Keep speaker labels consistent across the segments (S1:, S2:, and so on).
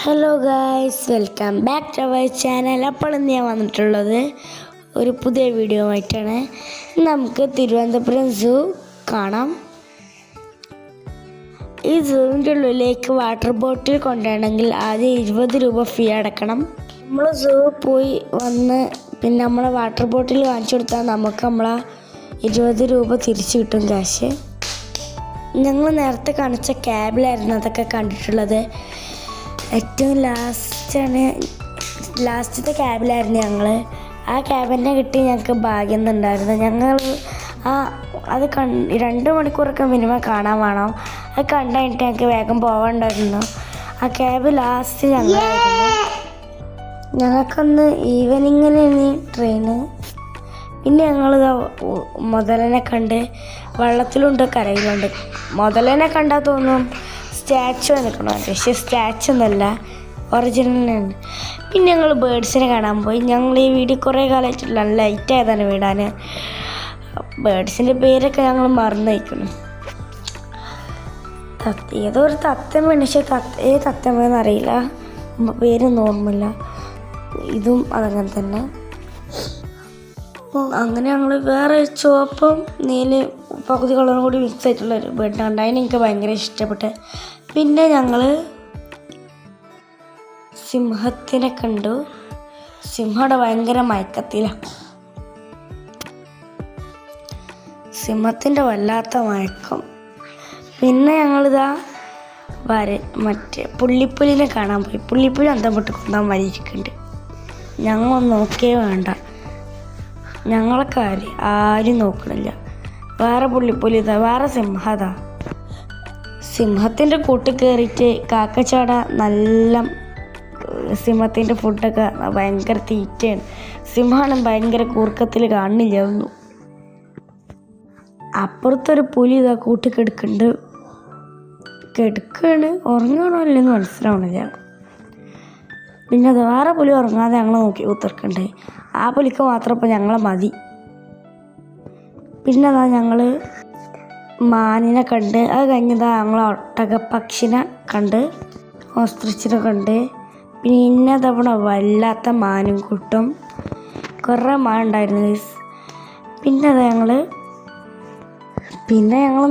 S1: Hello guys, welcome back to our channel. അപ്പോൾ ഇന്ന് ഞാൻ വന്നിട്ടുള്ളത് ഒരു പുതിയ വീഡിയോ ആയിട്ടാണ്. നമുക്ക് തിരുവനന്തപുരം സൂ കാണാം. ഈ സൂവിൻ്റെ ഉള്ളിലേക്ക് വാട്ടർ ബോട്ടിൽ കൊണ്ടുവരണമെങ്കിൽ ആദ്യം 20 രൂപ ഫീ അടക്കണം. നമ്മൾ സൂ പോയി വന്ന് പിന്നെ നമ്മളെ വാട്ടർ ബോട്ടിൽ കാണിച്ചു കൊടുത്താൽ നമുക്ക് നമ്മളെ 20 രൂപ തിരിച്ചു കിട്ടും ക്യാഷ്. ഞങ്ങൾ നേരത്തെ കാണിച്ച ക്യാബിലായിരുന്നു അതൊക്കെ കണ്ടിട്ടുള്ളത്. ഏറ്റവും ലാസ്റ്റത്തെ ക്യാബിലായിരുന്നു ഞങ്ങൾ. ആ ക്യാബിനെ കിട്ടി ഞങ്ങൾക്ക് ഭാഗ്യം ഉണ്ടായിരുന്നു. ഞങ്ങൾ അത് 2 മണിക്കൂറൊക്കെ മിനിമം കാണാൻ വേണം. അത് കണ്ടു കഴിഞ്ഞിട്ട് ഞങ്ങൾക്ക് വേഗം പോകണ്ടായിരുന്നു. ആ ക്യാബ് ലാസ്റ്റ് ഞങ്ങൾക്കൊന്ന് ഈവനിങ്ങിനാണ് ട്രെയിന്. പിന്നെ ഞങ്ങൾ മുതലനെ കണ്ട് വെള്ളത്തിലുണ്ട് കരയിലുണ്ട്. മുതലനെ കണ്ടാൽ തോന്നും സ്റ്റാച്ചു നിൽക്കണം, പക്ഷേ സ്റ്റാച്ചു ഒന്നുമല്ല, ഒറിജിനലാണ്. പിന്നെ ഞങ്ങൾ ബേഡ്സിനെ കാണാൻ പോയി. ഞങ്ങൾ ഈ വീഡിയോ കുറേ കാലമായിട്ടുള്ള ലൈറ്റ് ആയതാണ് വിടാൻ. ബേഡ്സിൻ്റെ പേരൊക്കെ ഞങ്ങൾ മറന്നു വയ്ക്കണം. ഏതോ ഒരു തത്തമ്മയാണ്, പക്ഷേ തത്തമ്മയെന്ന് അറിയില്ല, പേരൊന്നും ഓർമ്മയില്ല. ഇതും അതങ്ങനെ തന്നെ. അപ്പോൾ അങ്ങനെ ഞങ്ങൾ വേറെ ചുവപ്പും നീല പകുതി കളറും കൂടി മിക്സ് ആയിട്ടുള്ളൊരു ബേഡ് കണ്ട് അതിന് എനിക്ക് ഭയങ്കര ഇഷ്ടപ്പെട്ടു. പിന്നെ ഞങ്ങൾ സിംഹത്തിനെ കണ്ടു. സിംഹയുടെ ഭയങ്കര മയക്കത്തിലാണ്. സിംഹത്തിൻ്റെ വല്ലാത്ത മയക്കം. പിന്നെ ഞങ്ങളിതാ മറ്റേ പുള്ളിപ്പുലിനെ കാണാൻ പോയി. പുള്ളിപ്പുലി അന്തം വിട്ട് കൊണ്ടാൻ വരിയിരിക്കുന്നുണ്ട്. ഞങ്ങളൊന്നും നോക്കിയേ വേണ്ട, ഞങ്ങളെ കാര്യം ആരും നോക്കണില്ല. വേറെ പുള്ളിപ്പുലി ഇതാ, വേറെ സിംഹതാ. സിംഹത്തിൻ്റെ കൂട്ടിൽ കയറിയിട്ട് കാക്കച്ചാട നല്ല സിംഹത്തിൻ്റെ ഫുഡൊക്കെ ഭയങ്കര തീറ്റയാണ്. സിംഹമാണ് ഭയങ്കര കൂർക്കത്തിൽ കാണില്ല ഒന്നും. അപ്പുറത്തൊരു പുലി ഇതാ കൂട്ടിൽ കിടക്കുകയാണ്. ഉറങ്ങണോ അല്ലെന്ന് മനസ്സിലാവണില്ല. പിന്നെ അത് വേറെ പുലി ഉറങ്ങാതെ ഞങ്ങൾ നോക്കി കുത്തിർക്കണ്ടേ. ആ പുലിക്ക് മാത്രം ഇപ്പം ഞങ്ങളെ മതി. പിന്നെ അതാ ഞങ്ങൾ മാനിനെ കണ്ട്. അത് കഴിഞ്ഞതാ ഞങ്ങൾ ഒട്ടകപ്പക്ഷിനെ കണ്ട്, ഓസ്ട്രിച്ചിനെ കണ്ട്. പിന്നെ തവണ വല്ലാത്ത മാനും കൂട്ടും കുറേ മാനുണ്ടായിരുന്നു. പിന്നെ അതാ ഞങ്ങൾ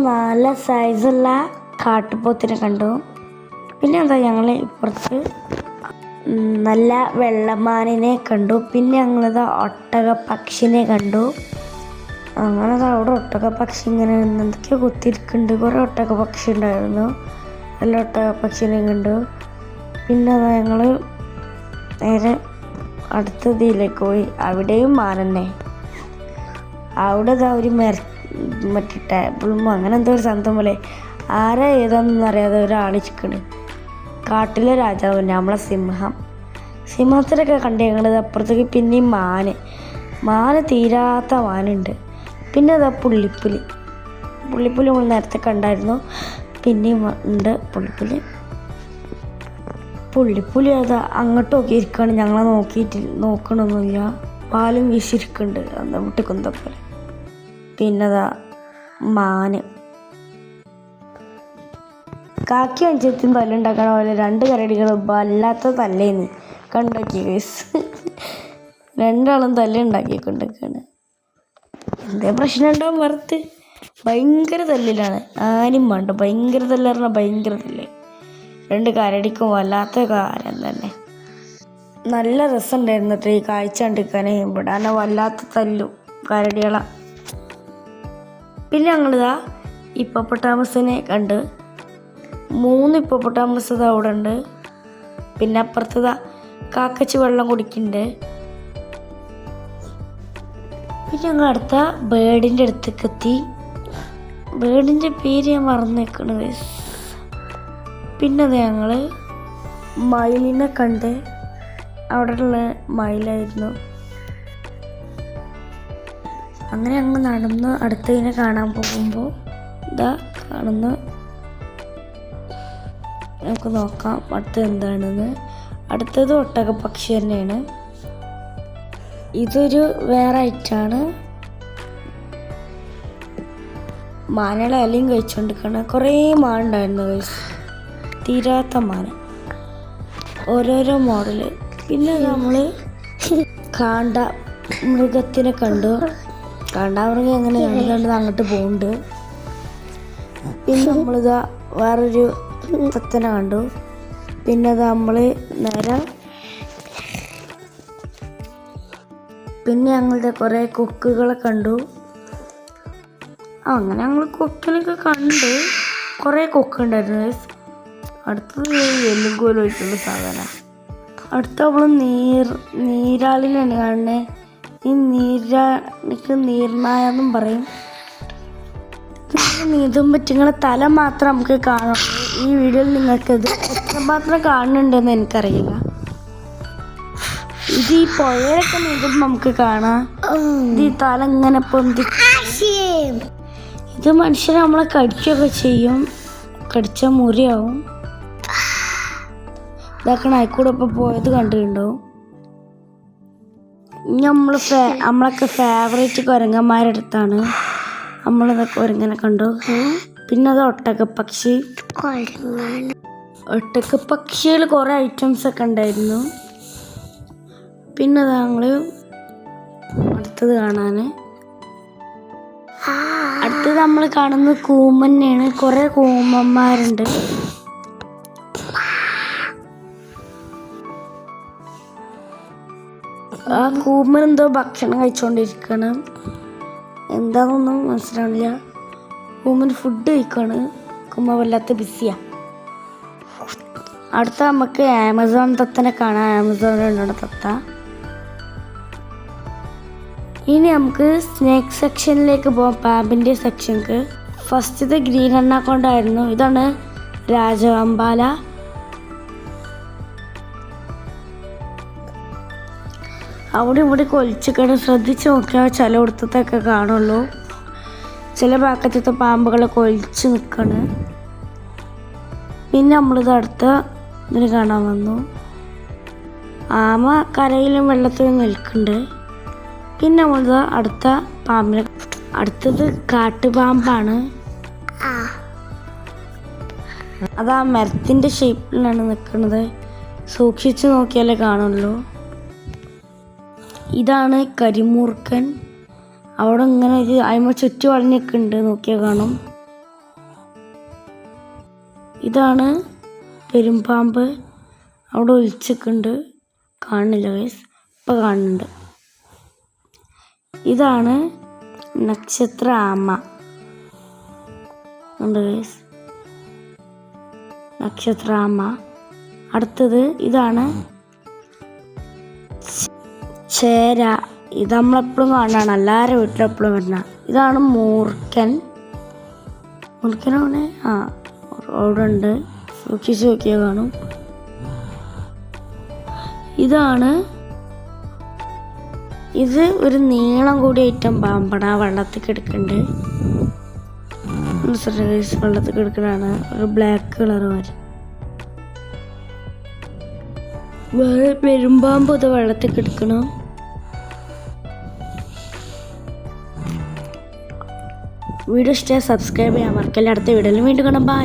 S1: നല്ല സൈസുള്ള കാട്ടുപോത്തിനെ കണ്ടു. പിന്നെ എന്താ ഞങ്ങൾ ഇപ്പുറത്ത് നല്ല വെള്ളമാനിനെ കണ്ടു. പിന്നെ ഞങ്ങളിതാ ഒട്ടകപ്പക്ഷിനെ കണ്ടു. അങ്ങനെ അവിടെ ഒട്ടകപ്പക്ഷി ഇങ്ങനെ എന്തൊക്കെയോ കുത്തിയിരിക്കുന്നുണ്ട്. കുറേ ഒട്ടകപ്പക്ഷി ഉണ്ടായിരുന്നു. നല്ല ഒട്ടകപ്പക്ഷിനെയും കണ്ടു. പിന്നെ ഞങ്ങൾ നേരെ അടുത്ത ഇതിലേക്ക് പോയി. അവിടെയും മാനന്നെ. അവിടെ ഒരു മറ്റേ ടേബിളും അങ്ങനെ എന്തോ ഒരു സംഭവം പോലെ ആരാ ഏതാണെന്നൊന്നും അറിയാതെ ഒരാളിച്ചിക്കണ്. കാട്ടിലെ രാജാവ് നമ്മളെ സിംഹത്തിനൊക്കെ കണ്ട് ഞങ്ങൾ അപ്പുറത്തേക്ക്. പിന്നെയും മാന് തീരാത്ത മാനുണ്ട്. പിന്നെ അതാ പുള്ളിപ്പുലി നമ്മൾ നേരത്തെ കണ്ടായിരുന്നു. പിന്നെയും ഉണ്ട് പുള്ളിപ്പുലി അതാ അങ്ങോട്ട് നോക്കിയിരിക്കുകയാണ്. ഞങ്ങളെ നോക്കണമൊന്നുമില്ല. പാലും വീശിരിക്കുന്നുണ്ട് അന്ന് വിട്ടുകുന്ത പോലെ. പിന്നെ അതാ മാന് കാക്കി അഞ്ചത്തും തല്ലുണ്ടാക്കണ പോലെ 2 കരടികളും വല്ലാത്ത തല്ലേന്ന് കണ്ടോക്കി ഗൈസ്. 2 ആളും തല്ലുണ്ടാക്കിക്കൊണ്ടിരിക്കുകയാണ്. എന്തേ പ്രശ്നം ഉണ്ടാവും പുറത്ത്. ഭയങ്കര തല്ലിലാണ്. ആരും വേണ്ട, ഭയങ്കര തല്ല്. 2 കരടിക്കും വല്ലാത്ത കാര്യം തന്നെ. നല്ല രസമുണ്ടായിരുന്നു ഈ കാഴ്ച കണ്ടിരിക്കാനേ. ഇവിടെ വല്ലാത്ത തല്ലും കരടികളാ. പിന്നെ ഞങ്ങളിതാ ഹിപ്പോപ്പൊട്ടാമസിനെ കണ്ട്. 3 ഹിപ്പോപ്പൊട്ടാമസ് അവിടെ ഉണ്ട്. പിന്നെ അപ്പുറത്തതാ കാക്കച്ചി വെള്ളം കുടിക്കുന്നുണ്ട്. പിന്നെ ഞങ്ങൾ അടുത്ത ബേഡിൻ്റെ അടുത്തേക്ക് എത്തി. ബേഡിൻ്റെ പേര് ഞാൻ മറന്നു വെക്കണത്. പിന്നെ അത് ഞങ്ങൾ മയിലിനെ കണ്ട്. അവിടെയുള്ള മയിലായിരുന്നു. അങ്ങനെ ഞങ്ങൾ നടന്ന് അടുത്തതിനെ കാണാൻ പോകുമ്പോൾ ഇതാ കാണുന്നു. നമുക്ക് നോക്കാം അടുത്തത് എന്താണെന്ന്. അടുത്തത് ഒട്ടകപ്പക്ഷി തന്നെയാണ്. ഇതൊരു വേറെ ഐറ്റാണ്. മാനകളെ ഇലയും കഴിച്ചുകൊണ്ടിരിക്കുകയാണ്. കുറേ മാനുണ്ടായിരുന്നു, തീരാത്ത മാന. ഓരോരോ മോഡല്. പിന്നെ നമ്മൾ കാണ്ട മൃഗത്തിനെ കണ്ടു. കാണ്ടാമൃഗം എങ്ങനെ കണ്ടത് അങ്ങോട്ട് പോകുന്നുണ്ട്. പിന്നെ നമ്മളിതാ വേറൊരു തത്തനെ കണ്ടു. പിന്നെ അത് നമ്മൾ നേരെ പിന്നെ ഞങ്ങളുടെ കുറേ കൊക്കുകളെ കണ്ടു. അങ്ങനെ ഞങ്ങൾ കൊക്കിനൊക്കെ കണ്ട്. കുറേ കൊക്കുണ്ടായിരുന്നു. അടുത്തത് എല്ലും കോലുമായിട്ടുള്ള സാധനം. അടുത്ത നമ്മൾ നീരാളിനാണ് കാണുന്നത്. ഈ നീരാളിക്ക് നീർനായെന്നും പറയും. നീന്തും പറ്റും. നിങ്ങളെ തല മാത്രം നമുക്ക് കാണാം. ഈ വീഡിയോയിൽ നിങ്ങൾക്കത് എത്രമാത്രം കാണുന്നുണ്ടെന്ന് എനിക്കറിയില്ല. ഇത് ഈ പുഴയൊക്കെ നീന്തുമ്പോൾ നമുക്ക് കാണാം. ഇത് ഈ തല ഇങ്ങനെ പൊന്തി. ഇത് മനുഷ്യരെ നമ്മളെ കടിക്കുകയൊക്കെ ചെയ്യും. കടിച്ച മുറിയാവും. ഇതൊക്കെ നായ്ക്കൂടെ ഇപ്പം പോയത് കണ്ടിട്ടുണ്ടാവും. നമ്മളൊക്കെ ഫേവറേറ്റ് കുരങ്ങന്മാരുടെ അടുത്താണ്. നമ്മളിതൊക്കെ ഒരുങ്ങനെ കണ്ടു. പിന്നെ അത് ഒട്ടകപ്പക്ഷികൾ കുറേ ഐറ്റംസ് ഒക്കെ ഉണ്ടായിരുന്നു. പിന്നെ അത് ഞങ്ങൾ അടുത്തത് കാണാൻ അടുത്തത് നമ്മൾ കാണുന്നത് കൂമന്നെയാണ്. കുറേ കൂമന്മാരുണ്ട്. ആ കൂമൻ എന്തോ ഭക്ഷണം കഴിച്ചുകൊണ്ടിരിക്കുകയാണ്. എന്താണെന്നൊന്നും മനസ്സിലാവില്ല. കൂമൻ ഫുഡ് കഴിക്കുകയാണ്. കൂമ വല്ലാത്ത ബിസിയാ. അടുത്ത നമുക്ക് ആമസോൺ തത്തനെ കാണാം. ആമസോണിലുള്ള തത്ത. ഇനി നമുക്ക് സ്നേക്ക് സെക്ഷനിലേക്ക് പോകാം. പാമ്പിൻ്റെ സെക്ഷനിലേക്ക്. ഫസ്റ്റ് ഇത് ഗ്രീൻ അണ്ണാക്കൊണ്ടായിരുന്നു. ഇതാണ് രാജവമ്പാല. അവിടെ ഇവിടെ കൊലിച്ചിക്കണ്. ശ്രദ്ധിച്ച് നോക്കിയാൽ ചിലയിടത്തൊക്കെ കാണുള്ളൂ. ചില ഭാഗത്തെ പാമ്പുകളെ കൊലിച്ച് നിൽക്കണ്. പിന്നെ നമ്മളിത് അടുത്ത ഇതിന് കാണാൻ വന്നു. ആമ കരയിലും വെള്ളത്തിലും നിൽക്കുന്നുണ്ട്. പിന്നെ നമ്മളിത് അടുത്ത പാമ്പിനെ. അടുത്തത് കാട്ടുപാമ്പാണ്. അത് ആ മരത്തിൻ്റെ ഷേപ്പിലാണ് നിൽക്കുന്നത്. സൂക്ഷിച്ച് നോക്കിയാലേ കാണുള്ളൂ. ഇതാണ് കരിമൂർക്കൻ. അവിടെ ഇങ്ങനെ ഒരു അതിമ ചുറ്റി വളഞ്ഞൊക്കെ ഉണ്ട്. നോക്കിയാൽ കാണും. ഇതാണ് പെരുമ്പാമ്പ്. അവിടെ ഒലിച്ചൊക്കെയുണ്ട്. കാണുന്നില്ല ഗൈസ്. ഇപ്പം കാണുന്നുണ്ട്. ഇതാണ് നക്ഷത്ര ആമ. ഉണ്ട് ഗൈസ്. നക്ഷത്ര ആമ. അടുത്തത് ഇതാണ് ചേര. ഇത് നമ്മളെപ്പോഴും കാണാണ്. എല്ലാവരും വീട്ടിലെപ്പോഴും വരുന്ന. ഇതാണ് മൂർഖൻ. മൂർഖനാണ്. അവിടെ ഉണ്ട്. സൂക്ഷിച്ച് നോക്കിയാൽ കാണും. ഇത് ഒരു നീളം കൂടി ഐറ്റം പാമ്പാണ്. ആ വെള്ളത്തിൽ കിടക്കുന്നുണ്ട്. വെള്ളത്തിൽ കിടക്കുന്നതാണ്. ഒരു ബ്ലാക്ക് കളർ വരെ. വേറെ പെരുമ്പാമ്പ് ഇത് വെള്ളത്തിൽ കിടക്കണം. വീഡിയോ ഇഷ്ടമായി സബ്സ്ക്രൈബ് ചെയ്യാൻ മറക്കല്ല. അടുത്ത വീഡിയോയിൽ വീണ്ടും കാണാം. ബൈ.